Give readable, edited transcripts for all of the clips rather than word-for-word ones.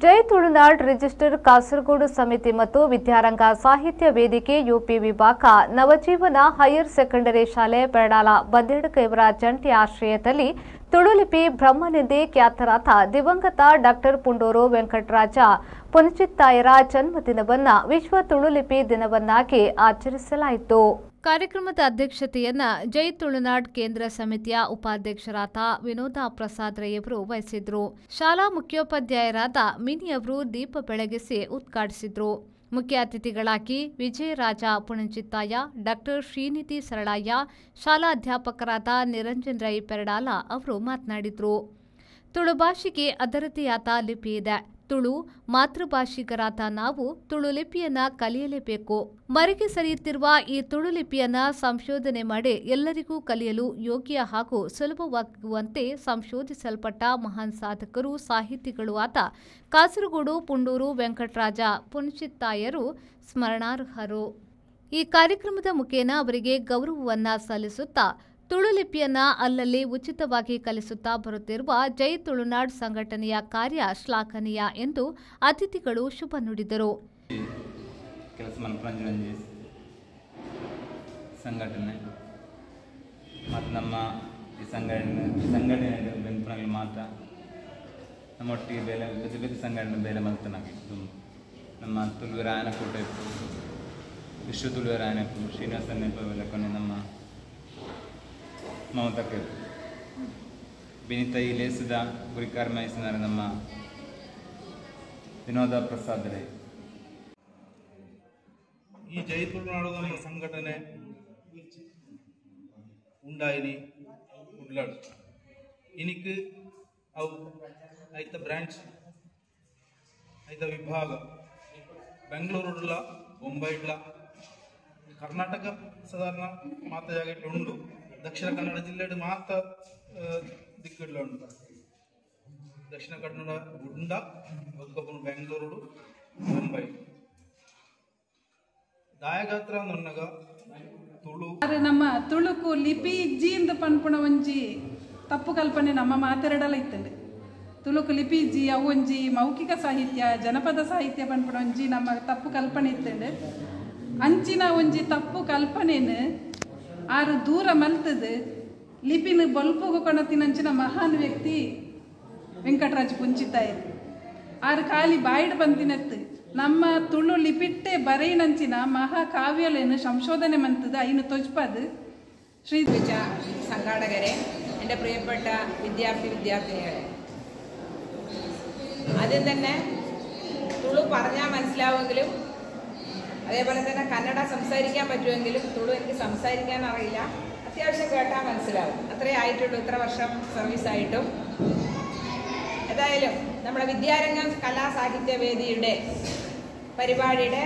ಜೈ Tulunad register Kasaragod ಸಮಿತಿ ಮತ್ತು ವಿದ್ಯಾರಂಗ ಸಾಹಿತ್ಯ ವೇದಿಕೆ ಯುಪಿ ವಿಭಾಗ ನವಜೀವನ ಹೈಯರ್ ಸೆಕೆಂಡರಿ ಶಾಲೆ ಪೆರಡಾಲ ಬದಿಯಡ್ಕ ಇವರ ಜಂಟಿ ಆಶ್ರಯದಲ್ಲಿ ತುಳುಲಿಪಿ ಬ್ರಹ್ಮನಿಂದೆ ಖ್ಯಾತರಾದ ದಿವಂಗತ ಡಾಕ್ಟರ್ ಪುಂಡೂರು ವೆಂಕಟರಾಜ ಪುನಚಿತ್ತಾಯರ ಜನ್ಮದಿನವನ್ನು ವಿಶ್ವ ತುಳುಲಿಪಿ ದಿನವನ್ನಾಗಿ ಆಚರಿಸಲಾಯಿತು. ಕಾರ್ಯಕ್ರಮದ ಅಧ್ಯಕ್ಷತೆಯನ್ನ ಜೈ ತುಳುನಾಡ್ ಕೇಂದ್ರ ಸಮಿತಿಯ ಉಪಾಧ್ಯಕ್ಷರಾದ ವಿನೋದ ಪ್ರಸಾದ್ ರೈಯವರು ವಹಿಸಿದ್ರು. ಶಾಲಾ ಮುಖ್ಯೋಪಾಧ್ಯಾಯರಾದ ಮಿನಿ ಅವರು ದೀಪ ಬೆಳಗಿಸಿ ಉದ್ಘಾಟಿಸಿದ್ರು. ಮುಖ್ಯ ಅತಿಥಿಗಳಾಗಿ ವಿಜಯರಾಜ ಪುಣಚಿತ್ತಾಯ, ಡಾಕ್ಟರ್ ಶ್ರೀನಿಧಿ ಸರಳಯ್ಯ, ಶಾಲಾ ಅಧ್ಯಾಪಕರಾದ ನಿರಂಜನ್ ರೈ ಪೆರಡಾಲ ಅವರು ಮಾತನಾಡಿದರು. ತುಳು ಭಾಷೆಗೆ ಅದರದೇ ಆದ ಲಿಪಿ ಇದೆ. ತುಳು ಮಾತೃಭಾಷಿಗರಾದ ನಾವು ತುಳು ಲಿಪಿಯನ್ನ ಕಲಿಯಲೇಬೇಕು. ಮರೆಗೆ ಸರಿಯುತ್ತಿರುವ ಈ ತುಳು ಲಿಪಿಯನ್ನ ಸಂಶೋಧನೆ ಮಾಡಿ ಎಲ್ಲರಿಗೂ ಕಲಿಯಲು ಯೋಗ್ಯ ಹಾಗೂ ಸುಲಭವಾಗುವಂತೆ ಸಂಶೋಧಿಸಲ್ಪಟ್ಟ ಮಹಾನ್ ಸಾಧಕರು, ಸಾಹಿತಿಗಳು ಆದ ಕಾಸರಗೋಡು ಪುಂಡೂರು ವೆಂಕಟರಾಜ ಪುನಚಿತ್ತಾಯರು ಸ್ಮರಣಾರ್ಹರು. ಈ ಕಾರ್ಯಕ್ರಮದ ಮುಖೇನ ಅವರಿಗೆ ಗೌರವವನ್ನ ಸಲ್ಲಿಸುತ್ತಾ ತುಳು ಲಿಪಿಯನ್ನ ಅಲ್ಲಲ್ಲಿ ಉಚಿತವಾಗಿ ಕಲಿಸುತ್ತಾ ಬರುತ್ತಿರುವ ಜೈ ತುಳುನಾಡ್ ಸಂಘಟನೆಯ ಕಾರ್ಯ ಶ್ಲಾಘನೀಯ ಎಂದು ಅತಿಥಿಗಳು ಶುಭ ನುಡಿದರು. ಸಂಘಟನೆ ಮತ್ತು ನಮ್ಮ ಈ ಸಂಘಟನೆ ಬೆಂಪನಲ್ಲಿ ಮಾತ್ರ ನಮ್ಮೊಟ್ಟಿಗೆ ಬೇರೆ ಬೇರೆ ಸಂಘಟನೆ ಬೇರೆ ಮಲ್ತನಾಗಿತ್ತು. ನಮ್ಮ ತುಳುವರ ಆಯನಕೂಟ ಇತ್ತು, ವಿಶ್ವ ತುಳುವರ ಆಯನಕು ಶ್ರೀನಿವಾಸ ನೆಪ ಕೊನೆ ನಮ್ಮ ಮಮತಕ್ಕೆ ಬಿನಿತ ಈ ಲೇಸಿದ ಗುರಿ ಕಾರ್ಮಿಸಿದ್ದಾರೆ ನಮ್ಮ ವಿನೋದ ಪ್ರಸಾದ್ ರೈ. ಈ ಜೈ ತುಳುನಾಡು ನಮ್ಮ ಸಂಘಟನೆ ಉಂಡಾಯಿನಿ ಉಡ್ಲಾಡು ಇನಿಕ್ ಅವು ಐತ ಬ್ರಾಂಚ್ ಐತ ವಿಭಾಗ ಬೆಂಗಳೂರುಡ್ಲ ಬೊಂಬೈಡ್ಲ ಕರ್ನಾಟಕ ಸಾಧಾರಣ ಮಾತಾಗಿಟ್ಟು ಉಂಡು. ದಕ್ಷಿಣ ಕನ್ನಡ ಜಿಲ್ಲೆ ಮಾತ ದಿಕ್ಕಡ್ಲ ಉಂಟು. ದಕ್ಷಿಣ ಕನ್ನಡ ಗುಂಡ ಒಕ್ಕಪ್ಪನು ಬೆಂಗಳೂರು ಮುಂಬೈ ದಾಯಗಾತ್ರ ನನ್ನಗ ತುಳು ನಮ್ಮ ತುಳುಕು ಲಿಪಿ ಇಜ್ಜಿ ಇಂದ ಪನ್ಪುಣ ಒಂಜಿ ತಪ್ಪು ಕಲ್ಪನೆ ನಮ್ಮ ಮಾತೆರಡಲ ಇತ್ತಂಡೆ. ತುಳುಕು ಲಿಪಿ ಇಜ್ಜಿ ಅವೊಂಜಿ ಮೌಖಿಕ ಸಾಹಿತ್ಯ ಜನಪದ ಸಾಹಿತ್ಯ ಪನ್ಪುಣ ಒಂಜಿ ನಮ್ಮ ತಪ್ಪು ಕಲ್ಪನೆ ಇತ್ತಂಡೆ. ಅಂಚಿನ ಒಂಜಿ ತಪ್ಪು ಕಲ್ಪನೆನು ಆರು ದೂರ ಮಲ್ತದು ಲಿಪಿನ ಬಲ್ಪುಗು ಕೊಣತಿನಂಚಿನ ಮಹಾನ್ ವ್ಯಕ್ತಿ ವೆಂಕಟರಾಜ ಪುಂಚಿತ್ತಾಯರು. ಆರು ಖಾಲಿ ಬಾಯಿಡ್ ಬಂತಿನತ್ತು ನಮ್ಮ ತುಳು ಲಿಪಿಟ್ಟೆ ಬರೆಯಿನಂಚಿನ മഹാകാവ്യലേನು സംശോധന ಮಂತದ ಐನು ತೊಜ್ಪದು ശ്രീ സംഘാടകരെ, എൻ്റെ പ്രിയപ്പെട്ട വിദ്യാർത്ഥിനികളെ, ആദ്യം തന്നെ തുളു പറഞ്ഞാൽ മനസ്സിലാവുമെങ്കിലും അതേപോലെ തന്നെ കന്നഡ സംസാരിക്കാൻ പറ്റുമെങ്കിലും തുളു എനിക്ക് സംസാരിക്കാൻ അറിയില്ല. അത്യാവശ്യം കേട്ടാൽ മനസ്സിലാവും. അത്രേ ആയിട്ടുള്ളൂ ഇത്ര വർഷം സർവീസായിട്ടും. ഏതായാലും നമ്മുടെ വിദ്യാരംഗം കലാസാഹിത്യവേദിയുടെ പരിപാടിയുടെ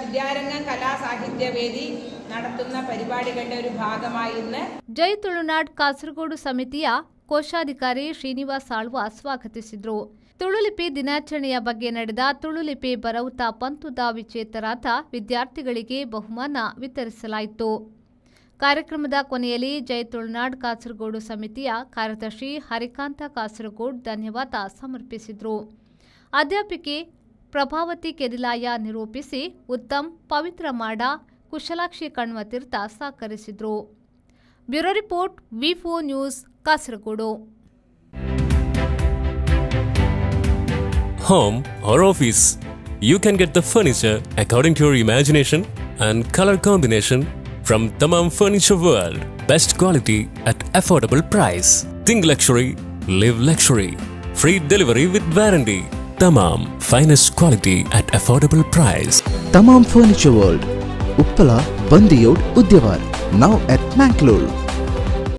വിദ്യാരംഗം കലാസാഹിത്യവേദി നടത്തുന്ന പരിപാടികളുടെ ഒരു ഭാഗമായി ഇന്ന് ಜೈ ತುಳುನಾಡ್ ಕಾಸರಗೋಡು ಸಮಿತಿಯ ಕೋಶಾಧಿಕಾರಿ ಶ್ರೀನಿವಾಸ್ ಆಳ್ವ ಸ್ವಾಗತಿಸಿದರು. ತುಳುಲಿಪಿ ದಿನಾಚರಣೆಯ ಬಗ್ಗೆ ನಡೆದ ತುಳುಲಿಪಿ ಬರೌತ ಪಂತುದ ವಿಜೇತರಾದ ವಿದ್ಯಾರ್ಥಿಗಳಿಗೆ ಬಹುಮಾನ ವಿತರಿಸಲಾಯಿತು. ಕಾರ್ಯಕ್ರಮದ ಕೊನೆಯಲ್ಲಿ ಜೈ ತುಳುನಾಡ್ ಕಾಸರಗೋಡು ಸಮಿತಿಯ ಕಾರ್ಯದರ್ಶಿ ಹರಿಕಾಂತ ಕಾಸರಗೋಡ್ ಧನ್ಯವಾದ ಸಮರ್ಪಿಸಿದರು. ಅಧ್ಯಾಪಿಕೆ ಪ್ರಭಾವತಿ ಕೆದಿಲಾಯ ನಿರೂಪಿಸಿ ಉತ್ತಮ್ ಪವಿತ್ರ ಮಾಡ ಕುಶಲಾಕ್ಷಿ ಕಣ್ವತೀರ್ಥ ಸಹಕರಿಸಿದರು. ಬ್ಯೂರೋ ರಿಪೋರ್ಟ್ ವಿ4 news Kasaragod. Home or office, you can get the furniture according to your imagination and color combination from Tamam Furniture World. Best quality at affordable price. Think luxury, live luxury. Free delivery with warranty. Tamam, finest quality at affordable price. Tamam Furniture World, Uppala, Bandiyod, Udyawar. Now at Mangalore.